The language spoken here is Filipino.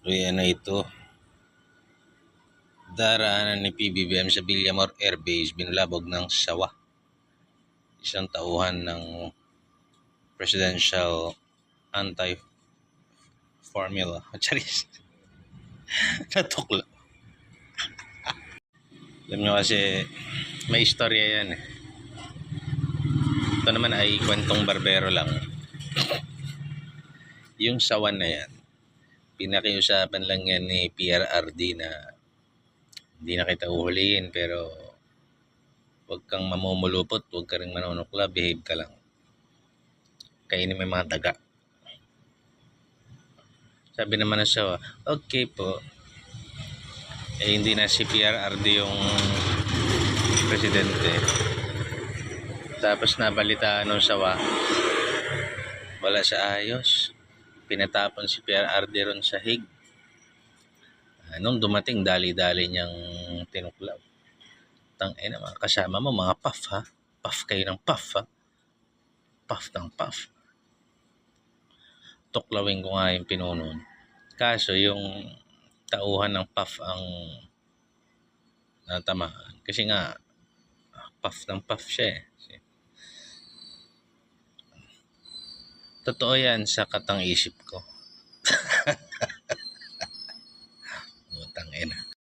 Uy, ano ito? Daraanan ni PBBM sa Villamor Air Base, binulabog ng sawa. Isang tauhan ng Presidential Anti-Formula. Charis. Natukla. Alam nyo kasi, may istorya yan eh. Ito naman ay kwentong barbero lang. Yung sawan na yan, pinakiusapan lang yan ni PRRD na hindi na kita uhulihin, pero huwag kang mamumulupot, huwag ka rin manunukla, behave ka lang. Kainin mo yung mga daga. Sabi naman ng sawa, okay po. Eh hindi na si PRRD yung presidente. Tapos nabalitaan ng sawa, wala sa ayos. Pinatapon si PRRD ron sa hig. Nung dumating, dali-dali niyang tinuklaw. Tangina, mga kasama mo, mga puff ha. Puff kayo ng puff ha. Puff ng puff. Tuklawin ko nga yung pinunon. Kaso yung tauhan ng puff ang natamaan. Kasi nga, puff ng puff siya eh. Totoo yan sa katang isip ko.